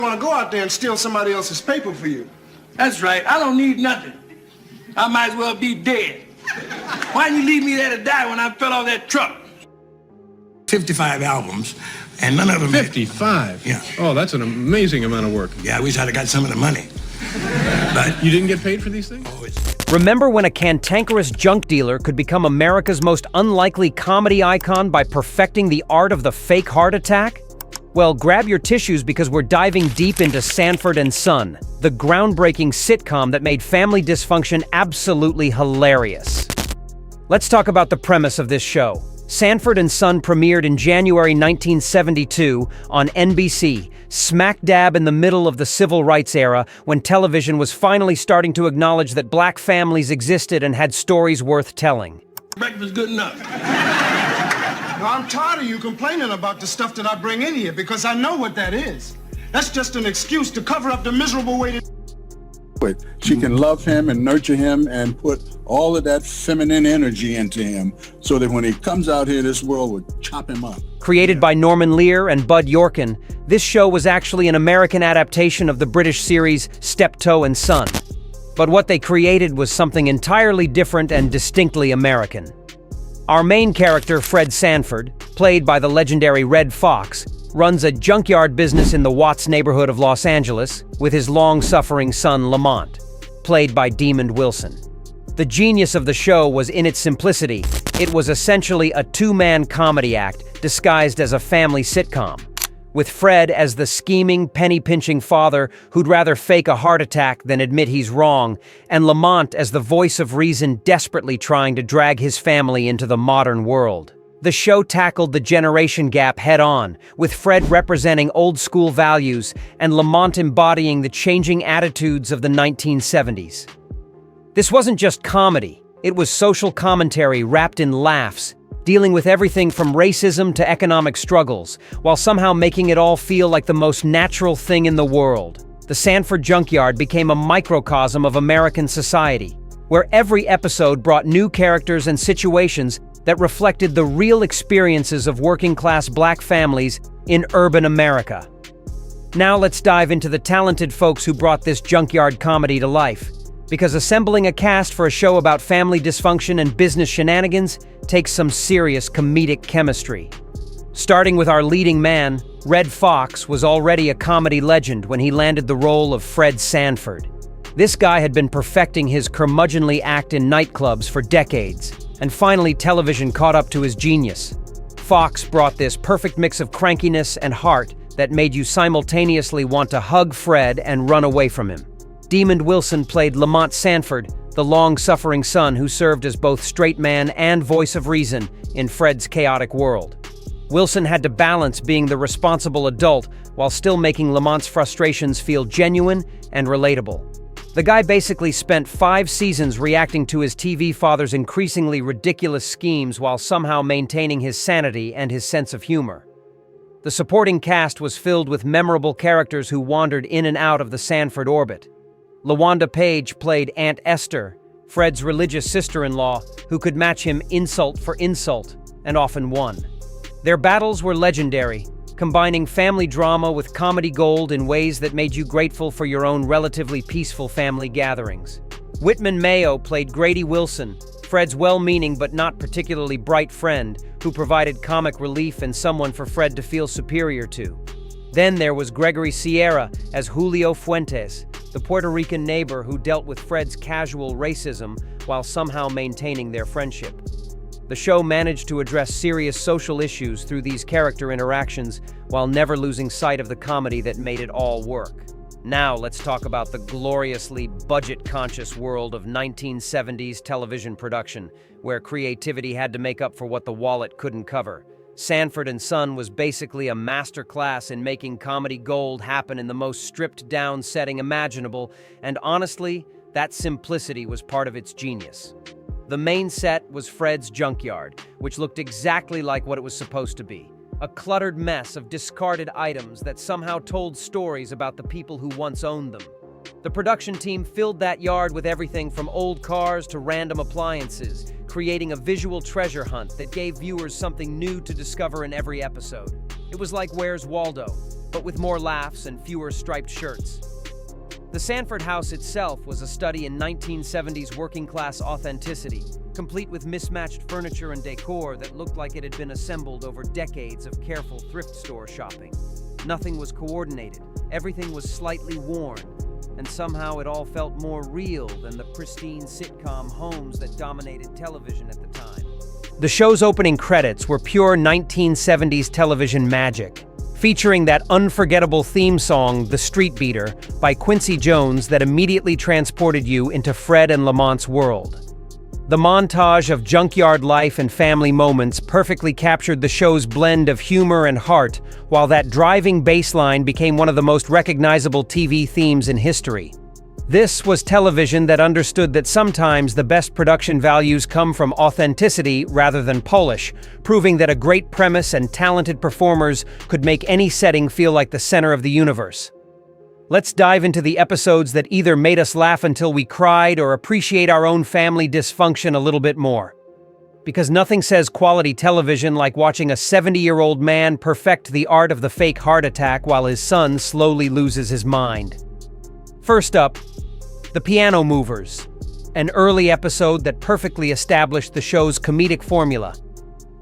Want to go out there and steal somebody else's paper for you. That's right. I don't need nothing. I might as well be dead. Why didn't you leave me there to die when I fell off that truck? 55 albums, and none of them... 55? Yeah. Oh, that's an amazing amount of work. Yeah, I wish I'd have got some of the money. But... You didn't get paid for these things? Oh, Remember when a cantankerous junk dealer could become America's most unlikely comedy icon by perfecting the art of the fake heart attack? Well, grab your tissues because we're diving deep into Sanford and Son, the groundbreaking sitcom that made family dysfunction absolutely hilarious. Let's talk about the premise of this show. Sanford and Son premiered in January 1972 on NBC, smack dab in the middle of the civil rights era when television was finally starting to acknowledge that black families existed and had stories worth telling. breakfast good enough. Now, I'm tired of you complaining about the stuff that I bring in here because I know what that is. That's just an excuse to cover up the miserable way that... She can love him and nurture him and put all of that feminine energy into him so that when he comes out here, this world would chop him up. Created by Norman Lear and Bud Yorkin, this show was actually an American adaptation of the British series Steptoe and Son. But what they created was something entirely different and distinctly American. Our main character, Fred Sanford, played by the legendary Red Foxx, runs a junkyard business in the Watts neighborhood of Los Angeles with his long-suffering son Lamont, played by Demond Wilson. The genius of the show was in its simplicity. It was essentially a two-man comedy act disguised as a family sitcom, with Fred as the scheming, penny-pinching father who'd rather fake a heart attack than admit he's wrong, and Lamont as the voice of reason desperately trying to drag his family into the modern world. The show tackled the generation gap head-on, with Fred representing old-school values and Lamont embodying the changing attitudes of the 1970s. This wasn't just comedy, it was social commentary wrapped in laughs, dealing with everything from racism to economic struggles, while somehow making it all feel like the most natural thing in the world. The Sanford Junkyard became a microcosm of American society, where every episode brought new characters and situations that reflected the real experiences of working-class black families in urban America. Now let's dive into the talented folks who brought this junkyard comedy to life, because assembling a cast for a show about family dysfunction and business shenanigans takes some serious comedic chemistry. Starting with our leading man, Red Foxx was already a comedy legend when he landed the role of Fred Sanford. This guy had been perfecting his curmudgeonly act in nightclubs for decades, and finally television caught up to his genius. Foxx brought this perfect mix of crankiness and heart that made you simultaneously want to hug Fred and run away from him. Demond Wilson played Lamont Sanford, the long-suffering son who served as both straight man and voice of reason in Fred's chaotic world. Wilson had to balance being the responsible adult while still making Lamont's frustrations feel genuine and relatable. The guy basically spent 5 seasons reacting to his TV father's increasingly ridiculous schemes while somehow maintaining his sanity and his sense of humor. The supporting cast was filled with memorable characters who wandered in and out of the Sanford orbit. LaWanda Page played Aunt Esther, Fred's religious sister-in-law, who could match him insult for insult, and often won. Their battles were legendary, combining family drama with comedy gold in ways that made you grateful for your own relatively peaceful family gatherings. Whitman Mayo played Grady Wilson, Fred's well-meaning but not particularly bright friend, who provided comic relief and someone for Fred to feel superior to. Then there was Gregory Sierra as Julio Fuentes, the Puerto Rican neighbor who dealt with Fred's casual racism while somehow maintaining their friendship. The show managed to address serious social issues through these character interactions while never losing sight of the comedy that made it all work. Now let's talk about the gloriously budget-conscious world of 1970s television production, where creativity had to make up for what the wallet couldn't cover. Sanford and Son was basically a masterclass in making comedy gold happen in the most stripped-down setting imaginable, and honestly, that simplicity was part of its genius. The main set was Fred's junkyard, which looked exactly like what it was supposed to be. A cluttered mess of discarded items that somehow told stories about the people who once owned them. The production team filled that yard with everything from old cars to random appliances, creating a visual treasure hunt that gave viewers something new to discover in every episode. It was like Where's Waldo, but with more laughs and fewer striped shirts. The Sanford house itself was a study in 1970s working-class authenticity, complete with mismatched furniture and decor that looked like it had been assembled over decades of careful thrift store shopping. Nothing was coordinated, everything was slightly worn, and somehow it all felt more real than the pristine sitcom homes that dominated television at the time. The show's opening credits were pure 1970s television magic, featuring that unforgettable theme song, The Street Beater, by Quincy Jones that immediately transported you into Fred and Lamont's world. The montage of junkyard life and family moments perfectly captured the show's blend of humor and heart, while that driving bass line became one of the most recognizable TV themes in history. This was television that understood that sometimes the best production values come from authenticity rather than polish, proving that a great premise and talented performers could make any setting feel like the center of the universe. Let's dive into the episodes that either made us laugh until we cried or appreciate our own family dysfunction a little bit more. Because nothing says quality television like watching a 70-year-old man perfect the art of the fake heart attack while his son slowly loses his mind. First up, The Piano Movers, an early episode that perfectly established the show's comedic formula.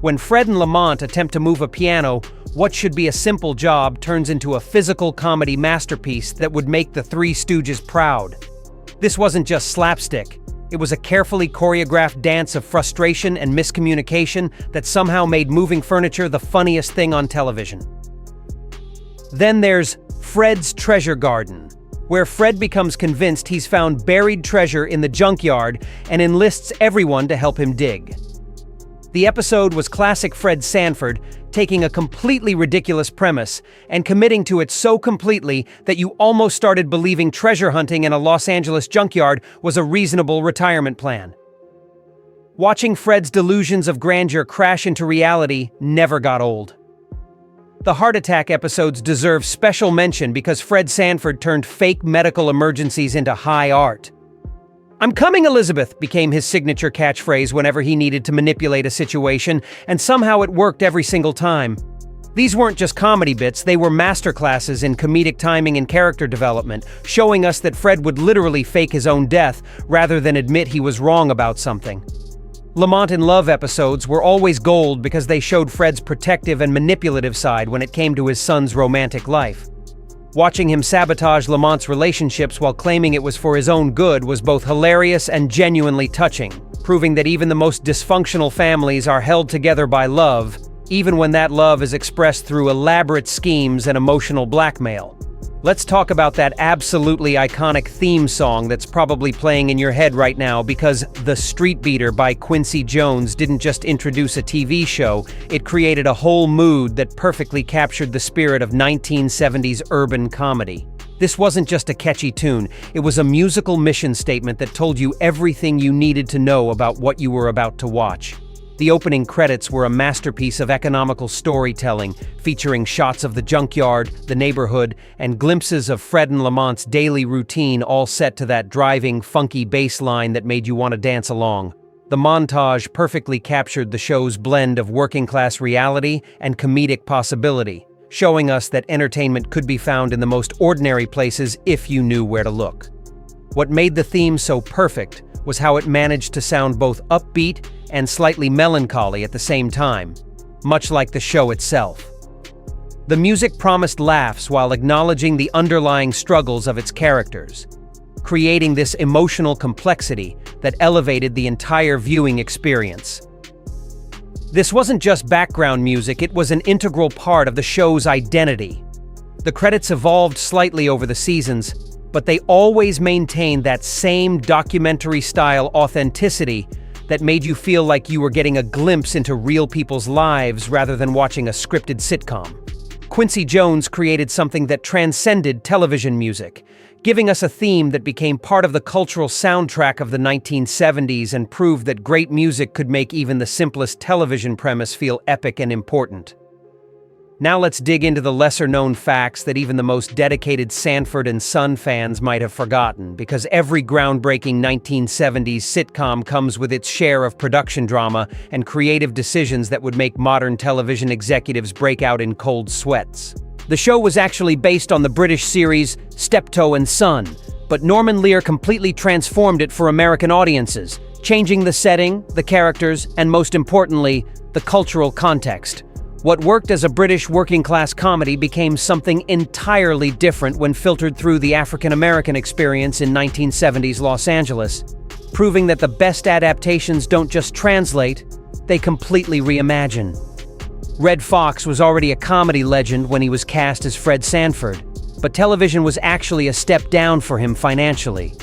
When Fred and Lamont attempt to move a piano, what should be a simple job turns into a physical comedy masterpiece that would make the Three Stooges proud. This wasn't just slapstick, it was a carefully choreographed dance of frustration and miscommunication that somehow made moving furniture the funniest thing on television. Then there's Fred's Treasure Garden, where Fred becomes convinced he's found buried treasure in the junkyard and enlists everyone to help him dig. The episode was classic Fred Sanford, taking a completely ridiculous premise and committing to it so completely that you almost started believing treasure hunting in a Los Angeles junkyard was a reasonable retirement plan. Watching Fred's delusions of grandeur crash into reality never got old. The heart attack episodes deserve special mention because Fred Sanford turned fake medical emergencies into high art. "I'm coming, Elizabeth," became his signature catchphrase whenever he needed to manipulate a situation, and somehow it worked every single time. These weren't just comedy bits, they were masterclasses in comedic timing and character development, showing us that Fred would literally fake his own death rather than admit he was wrong about something. Lamont in Love episodes were always gold because they showed Fred's protective and manipulative side when it came to his son's romantic life. Watching him sabotage Lamont's relationships while claiming it was for his own good was both hilarious and genuinely touching, proving that even the most dysfunctional families are held together by love, even when that love is expressed through elaborate schemes and emotional blackmail. Let's talk about that absolutely iconic theme song that's probably playing in your head right now, because The Street Beater by Quincy Jones didn't just introduce a TV show, it created a whole mood that perfectly captured the spirit of 1970s urban comedy. This wasn't just a catchy tune, it was a musical mission statement that told you everything you needed to know about what you were about to watch. The opening credits were a masterpiece of economical storytelling, featuring shots of the junkyard, the neighborhood, and glimpses of Fred and Lamont's daily routine, all set to that driving, funky bass line that made you want to dance along. The montage perfectly captured the show's blend of working-class reality and comedic possibility, showing us that entertainment could be found in the most ordinary places if you knew where to look. What made the theme so perfect was how it managed to sound both upbeat and slightly melancholy at the same time, much like the show itself. The music promised laughs while acknowledging the underlying struggles of its characters, creating this emotional complexity that elevated the entire viewing experience. This wasn't just background music, it was an integral part of the show's identity. The credits evolved slightly over the seasons, but they always maintained that same documentary-style authenticity that made you feel like you were getting a glimpse into real people's lives rather than watching a scripted sitcom. Quincy Jones created something that transcended television music, giving us a theme that became part of the cultural soundtrack of the 1970s and proved that great music could make even the simplest television premise feel epic and important. Now let's dig into the lesser-known facts that even the most dedicated Sanford and Son fans might have forgotten, because every groundbreaking 1970s sitcom comes with its share of production drama and creative decisions that would make modern television executives break out in cold sweats. The show was actually based on the British series Steptoe and Son, but Norman Lear completely transformed it for American audiences, changing the setting, the characters, and most importantly, the cultural context. What worked as a British working-class comedy became something entirely different when filtered through the African-American experience in 1970s Los Angeles, proving that the best adaptations don't just translate, they completely reimagine. Red Fox was already a comedy legend when he was cast as Fred Sanford, but television was actually a step down for him financially.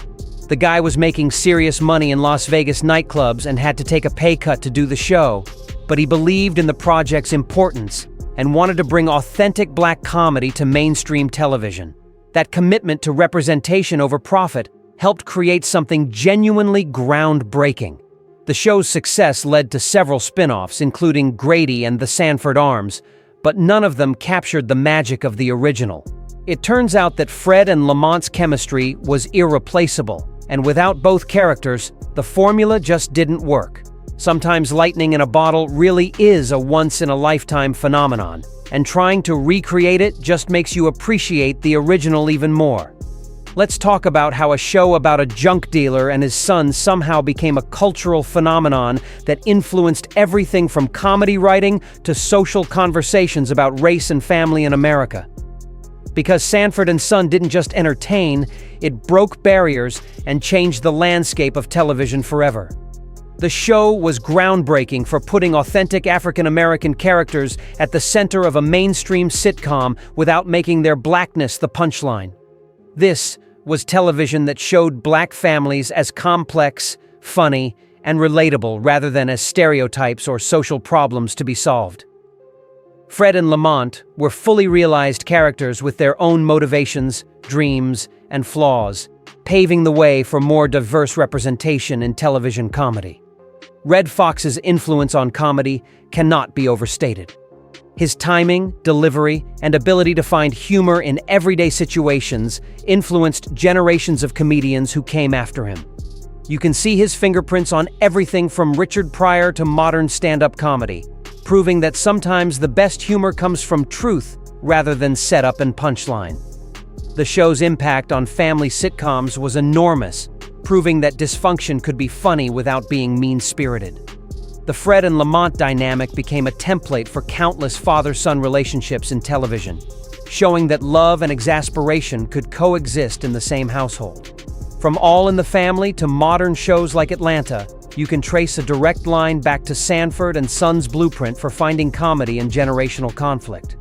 The guy was making serious money in Las Vegas nightclubs and had to take a pay cut to do the show, but he believed in the project's importance and wanted to bring authentic black comedy to mainstream television. That commitment to representation over profit helped create something genuinely groundbreaking. The show's success led to several spin-offs, including Grady and the Sanford Arms, but none of them captured the magic of the original. It turns out that Fred and Lamont's chemistry was irreplaceable, and without both characters, the formula just didn't work. Sometimes lightning in a bottle really is a once-in-a-lifetime phenomenon, and trying to recreate it just makes you appreciate the original even more. Let's talk about how a show about a junk dealer and his son somehow became a cultural phenomenon that influenced everything from comedy writing to social conversations about race and family in America. Because Sanford and Son didn't just entertain, it broke barriers and changed the landscape of television forever. The show was groundbreaking for putting authentic African-American characters at the center of a mainstream sitcom without making their blackness the punchline. This was television that showed black families as complex, funny, and relatable rather than as stereotypes or social problems to be solved. Fred and Lamont were fully realized characters with their own motivations, dreams, and flaws, paving the way for more diverse representation in television comedy. Red Fox's influence on comedy cannot be overstated. His timing, delivery, and ability to find humor in everyday situations influenced generations of comedians who came after him. You can see his fingerprints on everything from Richard Pryor to modern stand-up comedy, proving that sometimes the best humor comes from truth rather than setup and punchline. The show's impact on family sitcoms was enormous, proving that dysfunction could be funny without being mean-spirited. The Fred and Lamont dynamic became a template for countless father-son relationships in television, showing that love and exasperation could coexist in the same household. From All in the Family to modern shows like Atlanta, you can trace a direct line back to Sanford and Son's blueprint for finding comedy in generational conflict.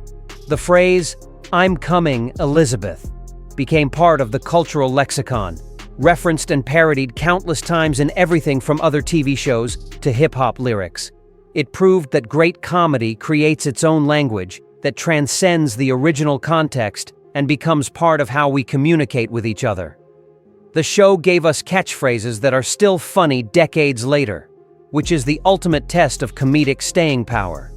The phrase, "I'm coming, Elizabeth," became part of the cultural lexicon, referenced and parodied countless times in everything from other TV shows to hip-hop lyrics. It proved that great comedy creates its own language that transcends the original context and becomes part of how we communicate with each other. The show gave us catchphrases that are still funny decades later, which is the ultimate test of comedic staying power.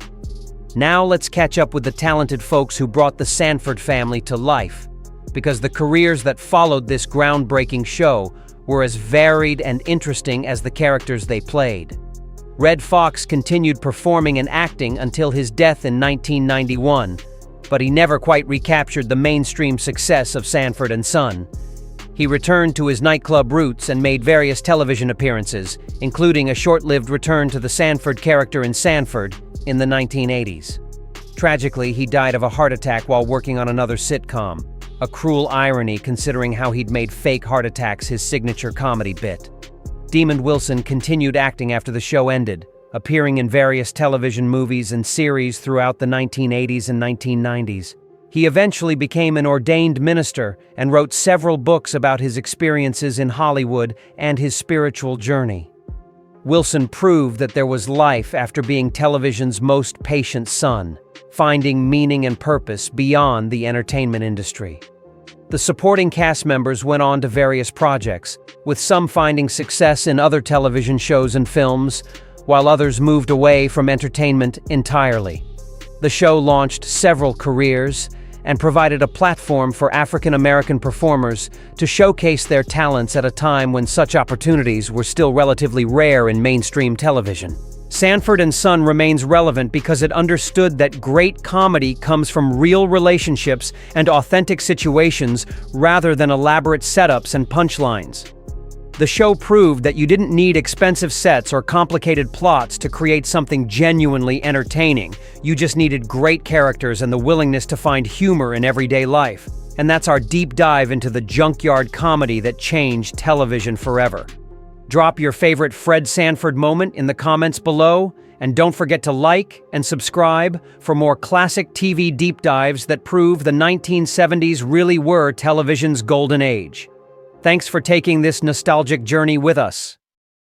Now let's catch up with the talented folks who brought the Sanford family to life, because the careers that followed this groundbreaking show were as varied and interesting as the characters they played. Red Fox continued performing and acting until his death in 1991, but he never quite recaptured the mainstream success of Sanford and Son. He returned to his nightclub roots and made various television appearances, including a short-lived return to the Sanford character in Sanford in the 1980s. Tragically, he died of a heart attack while working on another sitcom, a cruel irony considering how he'd made fake heart attacks his signature comedy bit. Demond Wilson continued acting after the show ended, appearing in various television movies and series throughout the 1980s and 1990s. He eventually became an ordained minister and wrote several books about his experiences in Hollywood and his spiritual journey. Wilson proved that there was life after being television's most patient son, finding meaning and purpose beyond the entertainment industry. The supporting cast members went on to various projects, with some finding success in other television shows and films, while others moved away from entertainment entirely. The show launched several careers and provided a platform for African-American performers to showcase their talents at a time when such opportunities were still relatively rare in mainstream television. Sanford and Son remains relevant because it understood that great comedy comes from real relationships and authentic situations rather than elaborate setups and punchlines. The show proved that you didn't need expensive sets or complicated plots to create something genuinely entertaining. You just needed great characters and the willingness to find humor in everyday life. And that's our deep dive into the junkyard comedy that changed television forever. Drop your favorite Fred Sanford moment in the comments below, and don't forget to like and subscribe for more classic TV deep dives that prove the 1970s really were television's golden age. Thanks for taking this nostalgic journey with us.